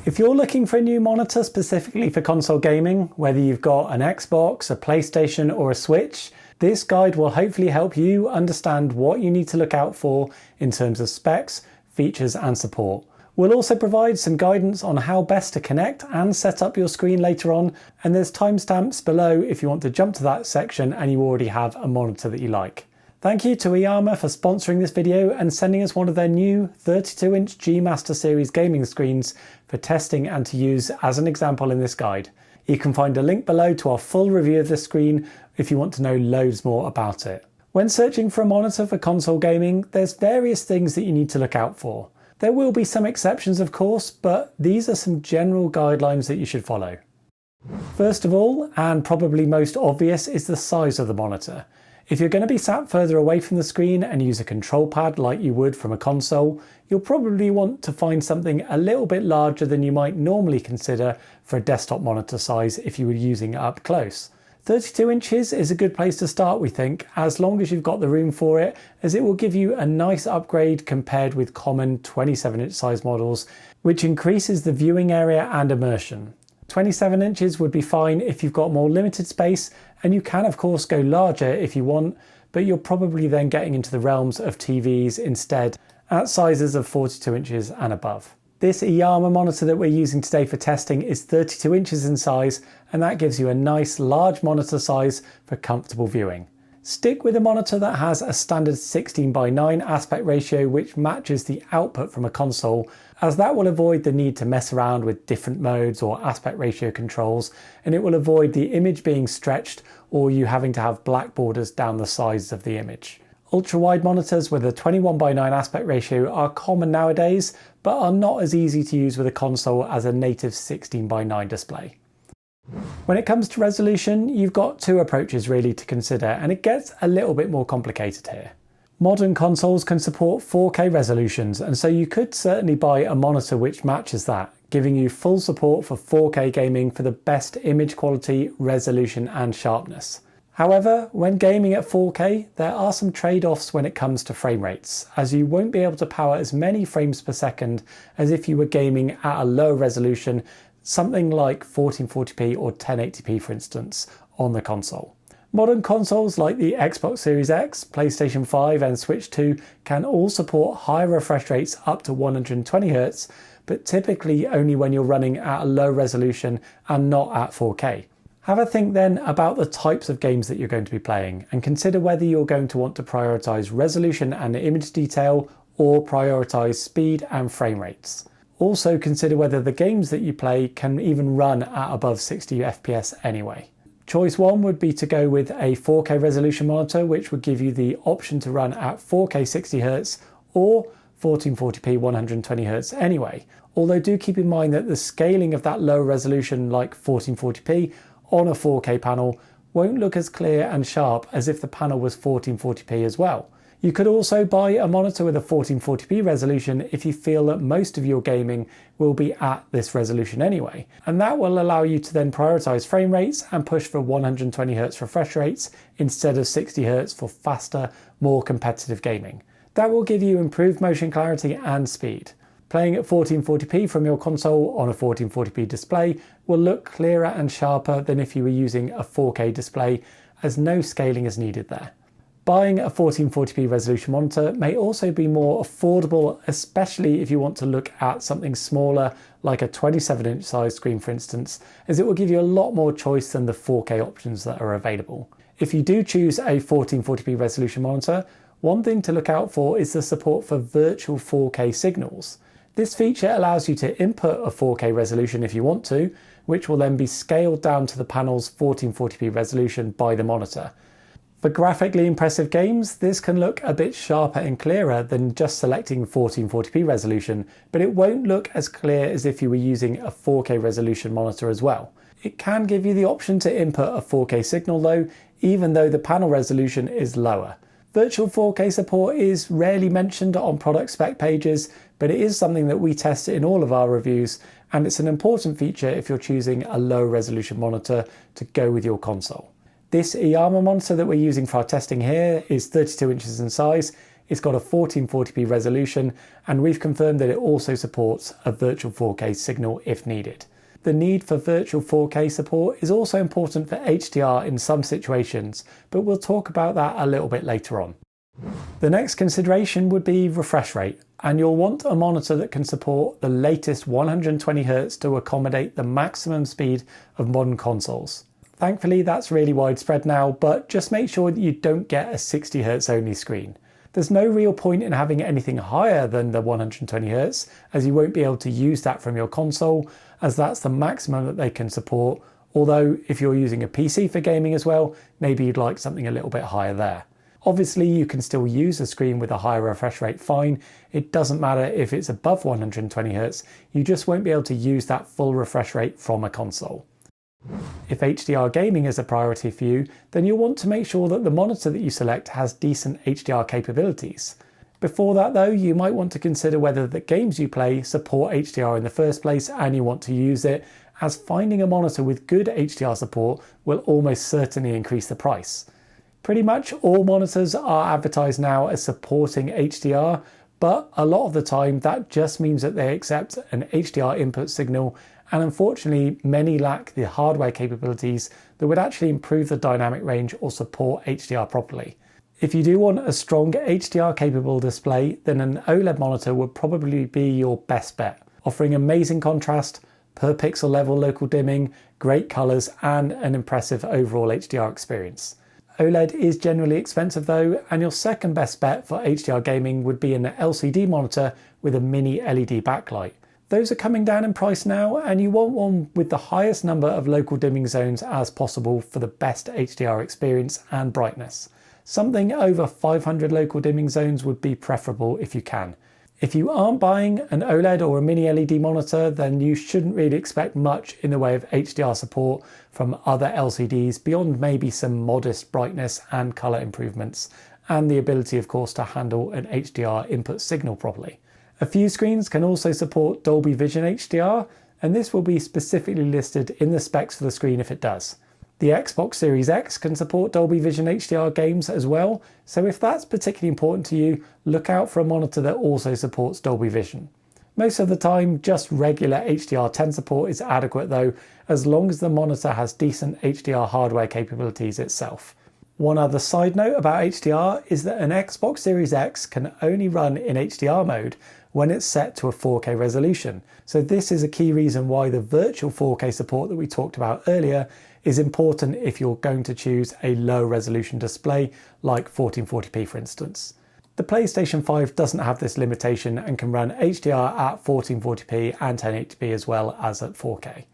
If you're looking for a new monitor specifically for console gaming, whether you've got an Xbox, a PlayStation or a Switch, this guide will hopefully help you understand what you need to look out for in terms of specs, features and support. We'll also provide some guidance on how best to connect and set up your screen later on, and there's timestamps below if you want to jump to that section and you already have a monitor that you like. Thank you to eArmor for sponsoring this video and sending us one of their new 32-inch G Master Series gaming screens for testing and to use as an example in this guide. You can find a link below to our full review of this screen if you want to know loads more about it. When searching for a monitor for console gaming, there's various things that you need to look out for. There will be some exceptions of course, but these are some general guidelines that you should follow. First of all, and probably most obvious, is the size of the monitor. If you're going to be sat further away from the screen and use a control pad like you would from a console, you'll probably want to find something a little bit larger than you might normally consider for a desktop monitor size if you were using it up close. 32 inches is a good place to start, we think, as long as you've got the room for it, as it will give you a nice upgrade compared with common 27-inch size models, which increases the viewing area and immersion. 27 inches would be fine if you've got more limited space, and you can of course go larger if you want, but you're probably then getting into the realms of TVs instead at sizes of 42 inches and above. This eArmor monitor that we're using today for testing is 32 inches in size, and that gives you a nice large monitor size for comfortable viewing. Stick with a monitor that has a standard 16:9 aspect ratio which matches the output from a console, as that will avoid the need to mess around with different modes or aspect ratio controls, and it will avoid the image being stretched or you having to have black borders down the sides of the image. Ultra-wide monitors with a 21:9 aspect ratio are common nowadays, but are not as easy to use with a console as a native 16:9 display. When it comes to resolution, you've got two approaches really to consider, and it gets a little bit more complicated here. Modern consoles can support 4K resolutions, and so you could certainly buy a monitor which matches that, giving you full support for 4K gaming for the best image quality, resolution and sharpness. However, when gaming at 4K, there are some trade-offs when it comes to frame rates, as you won't be able to power as many frames per second as if you were gaming at a lower resolution, something like 1440p or 1080p for instance, on the console. Modern consoles like the Xbox Series X, PlayStation 5 and Switch 2 can all support higher refresh rates up to 120Hz, but typically only when you're running at a low resolution and not at 4K. Have a think then about the types of games that you're going to be playing, and consider whether you're going to want to prioritize resolution and image detail or prioritize speed and frame rates. Also consider whether the games that you play can even run at above 60 FPS anyway. Choice 1 would be to go with a 4K resolution monitor, which would give you the option to run at 4K 60Hz or 1440p 120Hz anyway. Although do keep in mind that the scaling of that low resolution like 1440p on a 4K panel won't look as clear and sharp as if the panel was 1440p as well. You could also buy a monitor with a 1440p resolution if you feel that most of your gaming will be at this resolution anyway, and that will allow you to then prioritize frame rates and push for 120Hz refresh rates instead of 60Hz for faster, more competitive gaming. That will give you improved motion clarity and speed. Playing at 1440p from your console on a 1440p display will look clearer and sharper than if you were using a 4K display, as no scaling is needed there. Buying a 1440p resolution monitor may also be more affordable, especially if you want to look at something smaller like a 27-inch size screen for instance, as it will give you a lot more choice than the 4K options that are available. If you do choose a 1440p resolution monitor, one thing to look out for is the support for virtual 4K signals. This feature allows you to input a 4K resolution if you want to, which will then be scaled down to the panel's 1440p resolution by the monitor. For graphically impressive games, this can look a bit sharper and clearer than just selecting 1440p resolution, but it won't look as clear as if you were using a 4K resolution monitor as well. It can give you the option to input a 4K signal though, even though the panel resolution is lower. Virtual 4K support is rarely mentioned on product spec pages, but it is something that we test in all of our reviews, and it's an important feature if you're choosing a low resolution monitor to go with your console. This eArmor monitor that we're using for our testing here is 32 inches in size. it's got a 1440p resolution, and we've confirmed that it also supports a virtual 4K signal if needed. The need for virtual 4K support is also important for HDR in some situations, but we'll talk about that a little bit later on. The next consideration would be refresh rate, and you'll want a monitor that can support the latest 120Hz to accommodate the maximum speed of modern consoles. Thankfully, that's really widespread now, but just make sure that you don't get a 60Hz only screen. There's no real point in having anything higher than the 120Hz, as you won't be able to use that from your console, as that's the maximum that they can support, although if you're using a PC for gaming as well, maybe you'd like something a little bit higher there. Obviously, you can still use a screen with a higher refresh rate fine. It doesn't matter if it's above 120Hz, you just won't be able to use that full refresh rate from a console. If HDR gaming is a priority for you, then you'll want to make sure that the monitor that you select has decent HDR capabilities. Before that though, you might want to consider whether the games you play support HDR in the first place and you want to use it, as finding a monitor with good HDR support will almost certainly increase the price. Pretty much all monitors are advertised now as supporting HDR, but a lot of the time that just means that they accept an HDR input signal, and unfortunately many lack the hardware capabilities that would actually improve the dynamic range or support HDR properly. If you do want a strong HDR capable display, then an OLED monitor would probably be your best bet, offering amazing contrast, per pixel level local dimming, great colours and an impressive overall HDR experience. OLED is generally expensive though, and your second best bet for HDR gaming would be an LCD monitor with a mini LED backlight. Those are coming down in price now, and you want one with the highest number of local dimming zones as possible for the best HDR experience and brightness. Something over 500 local dimming zones would be preferable if you can. If you aren't buying an OLED or a mini LED monitor, then you shouldn't really expect much in the way of HDR support from other LCDs beyond maybe some modest brightness and colour improvements, and the ability of course to handle an HDR input signal properly. A few screens can also support Dolby Vision HDR, and this will be specifically listed in the specs for the screen if it does. The Xbox Series X can support Dolby Vision HDR games as well, so if that's particularly important to you, look out for a monitor that also supports Dolby Vision. Most of the time, just regular HDR10 support is adequate though, as long as the monitor has decent HDR hardware capabilities itself. One other side note about HDR is that an Xbox Series X can only run in HDR mode when it's set to a 4K resolution. So this is a key reason why the virtual 4K support that we talked about earlier is important if you're going to choose a low resolution display like 1440p for instance. The PlayStation 5 doesn't have this limitation and can run HDR at 1440p and 1080p as well as at 4K.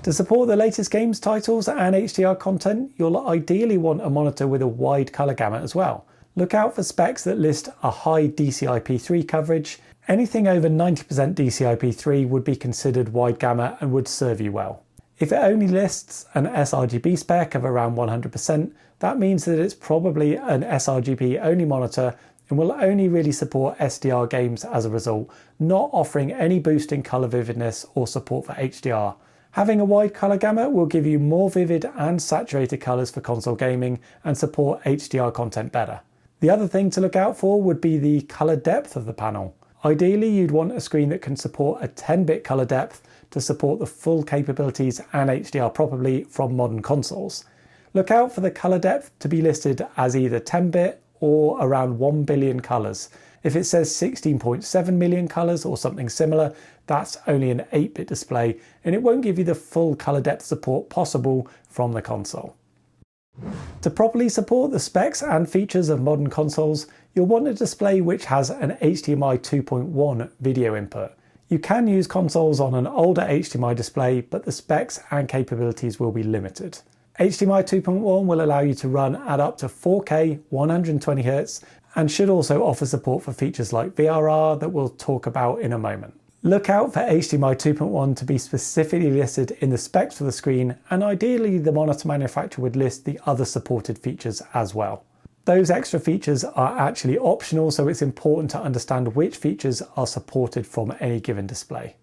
To support the latest games titles and HDR content, you'll ideally want a monitor with a wide colour gamut as well. Look out for specs that list a high DCI-P3 coverage. Anything over 90% DCI-P3 would be considered wide gamut and would serve you well. If it only lists an sRGB spec of around 100%, that means that it's probably an sRGB only monitor and will only really support SDR games as a result, not offering any boost in colour vividness or support for HDR. Having a wide colour gamut will give you more vivid and saturated colours for console gaming and support HDR content better. The other thing to look out for would be the colour depth of the panel. Ideally, you'd want a screen that can support a 10-bit colour depth to support the full capabilities and HDR properly from modern consoles. Look out for the colour depth to be listed as either 10-bit or around 1 billion colours. If it says 16.7 million colours or something similar, that's only an 8-bit display and it won't give you the full colour depth support possible from the console. To properly support the specs and features of modern consoles, you'll want a display which has an HDMI 2.1 video input. You can use consoles on an older HDMI display, but the specs and capabilities will be limited. HDMI 2.1 will allow you to run at up to 4K 120Hz and should also offer support for features like VRR that we'll talk about in a moment. Look out for HDMI 2.1 to be specifically listed in the specs for the screen, and ideally the monitor manufacturer would list the other supported features as well. Those extra features are actually optional, so it's important to understand which features are supported from any given display.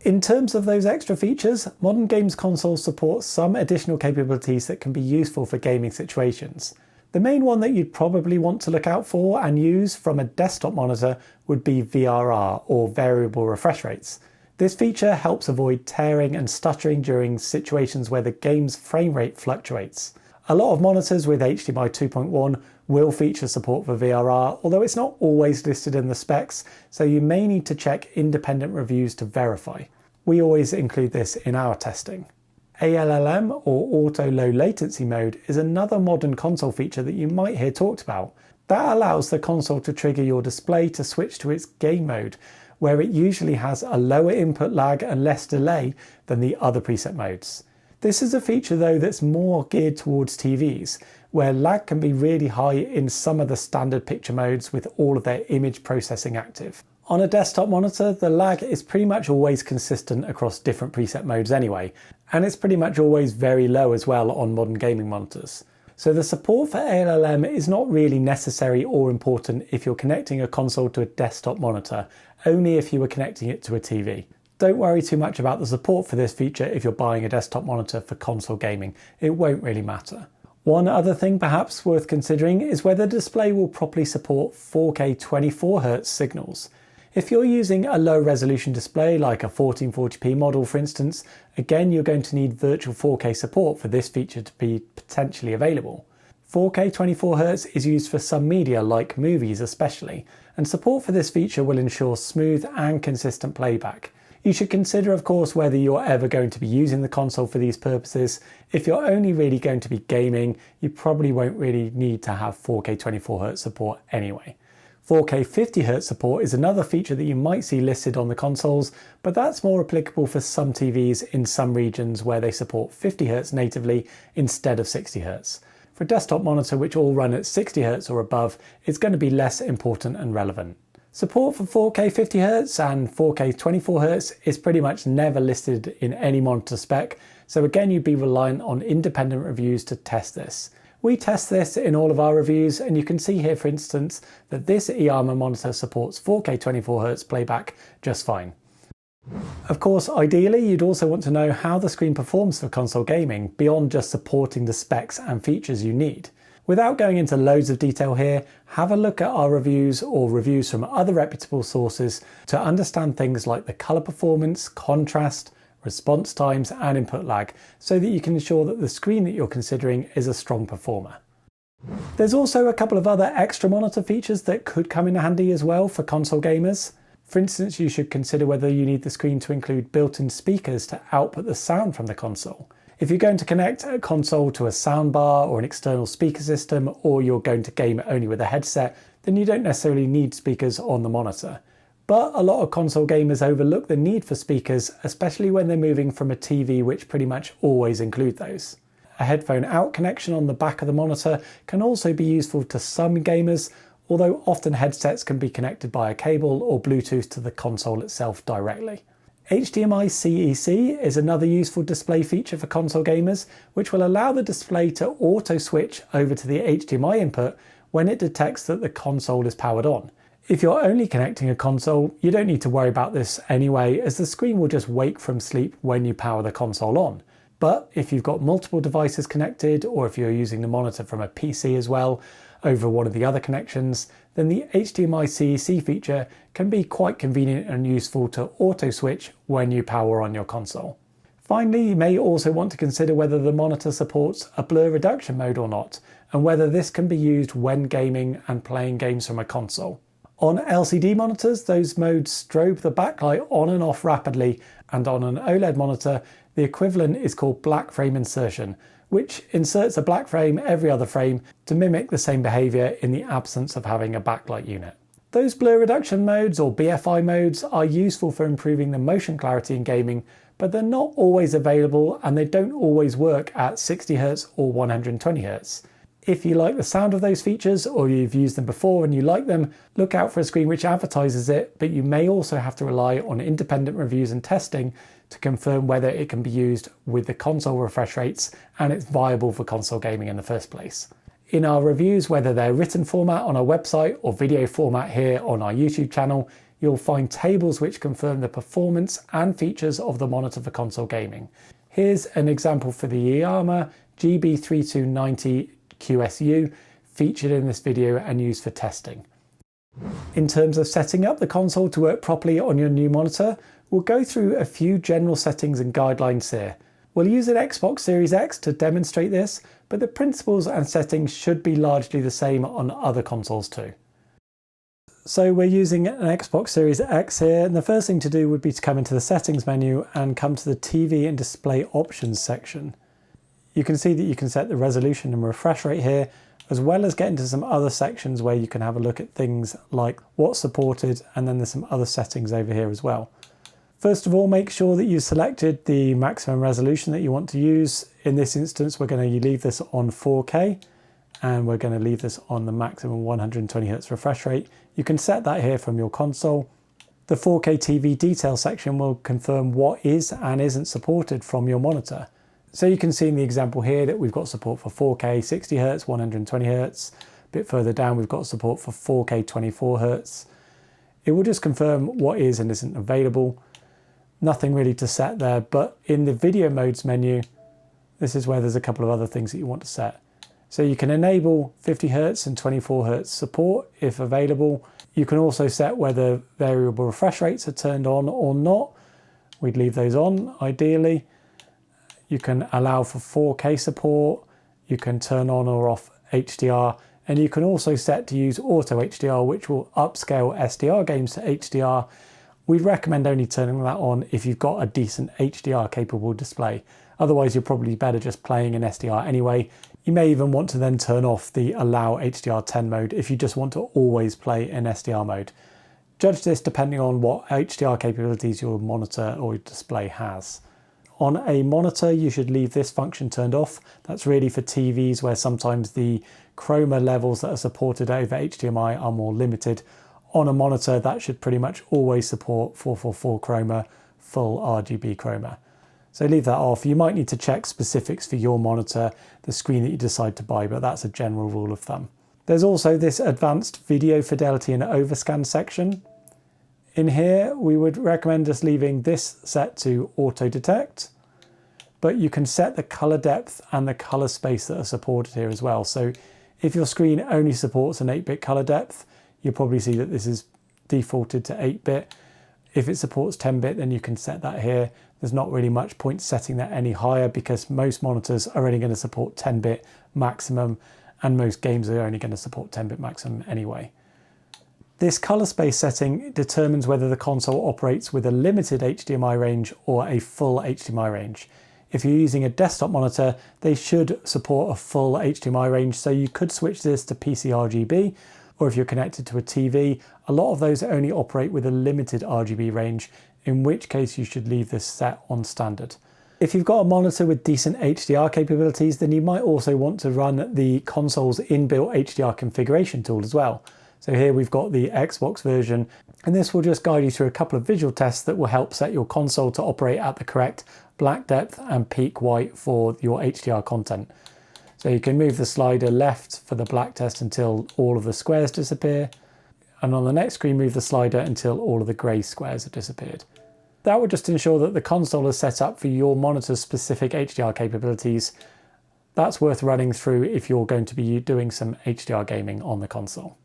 In terms of those extra features, modern games consoles support some additional capabilities that can be useful for gaming situations. The main one that you'd probably want to look out for and use from a desktop monitor would be VRR, or variable refresh rates. This feature helps avoid tearing and stuttering during situations where the game's frame rate fluctuates. A lot of monitors with HDMI 2.1 will feature support for VRR, although it's not always listed in the specs, so you may need to check independent reviews to verify. We always include this in our testing. ALLM, or Auto Low Latency Mode, is another modern console feature that you might hear talked about. That allows the console to trigger your display to switch to its game mode, where it usually has a lower input lag and less delay than the other preset modes. This is a feature though that's more geared towards TVs, where lag can be really high in some of the standard picture modes with all of their image processing active. On a desktop monitor, the lag is pretty much always consistent across different preset modes anyway, and it's pretty much always very low as well on modern gaming monitors. So the support for ALLM is not really necessary or important if you're connecting a console to a desktop monitor, only if you were connecting it to a TV. Don't worry too much about the support for this feature if you're buying a desktop monitor for console gaming, it won't really matter. One other thing perhaps worth considering is whether the display will properly support 4K 24Hz signals. If you're using a low resolution display like a 1440p model for instance, again you're going to need virtual 4K support for this feature to be potentially available. 4K 24Hz is used for some media like movies especially, and support for this feature will ensure smooth and consistent playback. You should consider of course whether you're ever going to be using the console for these purposes. If you're only really going to be gaming, you probably won't really need to have 4K 24Hz support anyway. 4K 50Hz support is another feature that you might see listed on the consoles, but that's more applicable for some TVs in some regions where they support 50Hz natively instead of 60Hz. For a desktop monitor which all run at 60Hz or above, it's going to be less important and relevant. Support for 4K 50Hz and 4K 24Hz is pretty much never listed in any monitor spec, so again you'd be reliant on independent reviews to test this. We test this in all of our reviews, and you can see here for instance that this eArmor monitor supports 4K 24Hz playback just fine. Of course, ideally you'd also want to know how the screen performs for console gaming beyond just supporting the specs and features you need. Without going into loads of detail here, have a look at our reviews or reviews from other reputable sources to understand things like the colour performance, contrast, response times and input lag, so that you can ensure that the screen that you're considering is a strong performer. There's also a couple of other extra monitor features that could come in handy as well for console gamers. For instance, you should consider whether you need the screen to include built-in speakers to output the sound from the console. If you're going to connect a console to a soundbar or an external speaker system, or you're going to game only with a headset, then you don't necessarily need speakers on the monitor. But a lot of console gamers overlook the need for speakers, especially when they're moving from a TV, which pretty much always include those. A headphone out connection on the back of the monitor can also be useful to some gamers, although often headsets can be connected by a cable or Bluetooth to the console itself directly. HDMI CEC is another useful display feature for console gamers, which will allow the display to auto switch over to the HDMI input when it detects that the console is powered on. If you're only connecting a console, you don't need to worry about this anyway, as the screen will just wake from sleep when you power the console on. But if you've got multiple devices connected, or if you're using the monitor from a PC as well over one of the other connections, then the HDMI CEC feature can be quite convenient and useful to auto switch when you power on your console. Finally, you may also want to consider whether the monitor supports a blur reduction mode or not, and whether this can be used when gaming and playing games from a console. On LCD monitors, those modes strobe the backlight on and off rapidly, and on an OLED monitor, the equivalent is called black frame insertion, which inserts a black frame every other frame to mimic the same behaviour in the absence of having a backlight unit. Those blur reduction modes, or BFI modes, are useful for improving the motion clarity in gaming, but they're not always available and they don't always work at 60Hz or 120Hz. If you like the sound of those features, or you've used them before and you like them, look out for a screen which advertises it, but you may also have to rely on independent reviews and testing to confirm whether it can be used with the console refresh rates and it's viable for console gaming in the first place. In our reviews, whether they're written format on our website or video format here on our YouTube channel, you'll find tables which confirm the performance and features of the monitor for console gaming. Here's an example for the eArmor GB3290 QSU featured in this video and used for testing. In terms of setting up the console to work properly on your new monitor, we'll go through a few general settings and guidelines here. We'll use an Xbox Series X to demonstrate this, but the principles and settings should be largely the same on other consoles too. So we're using an Xbox Series X here, and the first thing to do would be to come into the settings menu and come to the TV and display options section. You can see that you can set the resolution and refresh rate here, as well as get into some other sections where you can have a look at things like what's supported, and then there's some other settings over here as well. First of all, make sure that you've selected the maximum resolution that you want to use. In this instance, we're going to leave this on 4K, and we're going to leave this on the maximum 120Hz refresh rate. You can set that here from your console. The 4K TV detail section will confirm what is and isn't supported from your monitor. So you can see in the example here that we've got support for 4K 60Hz, 120Hz. A bit further down, we've got support for 4K 24Hz. It will just confirm what is and isn't available. Nothing really to set there, but in the video modes menu, this is where there's a couple of other things that you want to set. So you can enable 50Hz and 24Hz support if available. You can also set whether variable refresh rates are turned on or not. We'd leave those on ideally. You can allow for 4K support. You can turn on or off HDR, and you can also set to use auto HDR, which will upscale SDR games to HDR. We'd recommend only turning that on if you've got a decent HDR capable display. Otherwise, you're probably better just playing in SDR anyway. You may even want to then turn off the allow HDR10 mode if you just want to always play in SDR mode. Judge this depending on what HDR capabilities your monitor or your display has. On a monitor, you should leave this function turned off. That's really for TVs where sometimes the chroma levels that are supported over HDMI are more limited. On a monitor, that should pretty much always support 444 chroma, full RGB chroma. So leave that off. You might need to check specifics for your monitor, the screen that you decide to buy, but that's a general rule of thumb. There's also this advanced video fidelity and overscan section. In here, we would recommend just leaving this set to auto detect, but you can set the color depth and the color space that are supported here as well. So if your screen only supports an 8-bit color depth, you'll probably see that this is defaulted to 8-bit. If it supports 10-bit, then you can set that here. There's not really much point setting that any higher because most monitors are only going to support 10-bit maximum, and most games are only going to support 10-bit maximum anyway. This color space setting determines whether the console operates with a limited HDMI range or a full HDMI range. If you're using a desktop monitor, they should support a full HDMI range, so you could switch this to PC RGB, or if you're connected to a TV, a lot of those only operate with a limited RGB range, in which case you should leave this set on standard. If you've got a monitor with decent HDR capabilities, then you might also want to run the console's inbuilt HDR configuration tool as well. So here we've got the Xbox version, and this will just guide you through a couple of visual tests that will help set your console to operate at the correct black depth and peak white for your HDR content. So you can move the slider left for the black test until all of the squares disappear, and on the next screen move the slider until all of the grey squares have disappeared. That would just ensure that the console is set up for your monitor's specific HDR capabilities. That's worth running through if you're going to be doing some HDR gaming on the console.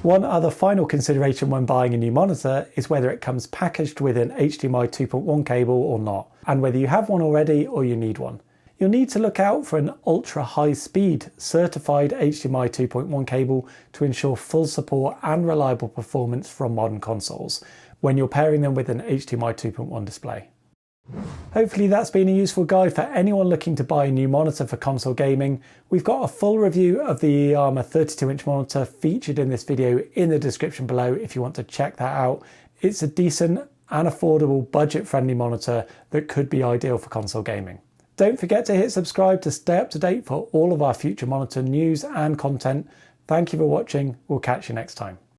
One other final consideration when buying a new monitor is whether it comes packaged with an HDMI 2.1 cable or not, and whether you have one already or you need one. You'll need to look out for an ultra high speed certified HDMI 2.1 cable to ensure full support and reliable performance from modern consoles when you're pairing them with an HDMI 2.1 display. Hopefully that's been a useful guide for anyone looking to buy a new monitor for console gaming. We've got a full review of the Armor 32-inch monitor featured in this video in the description below if you want to check that out. It's a decent and affordable budget-friendly monitor that could be ideal for console gaming. Don't forget to hit subscribe to stay up to date for all of our future monitor news and content. Thank you for watching. We'll catch you next time.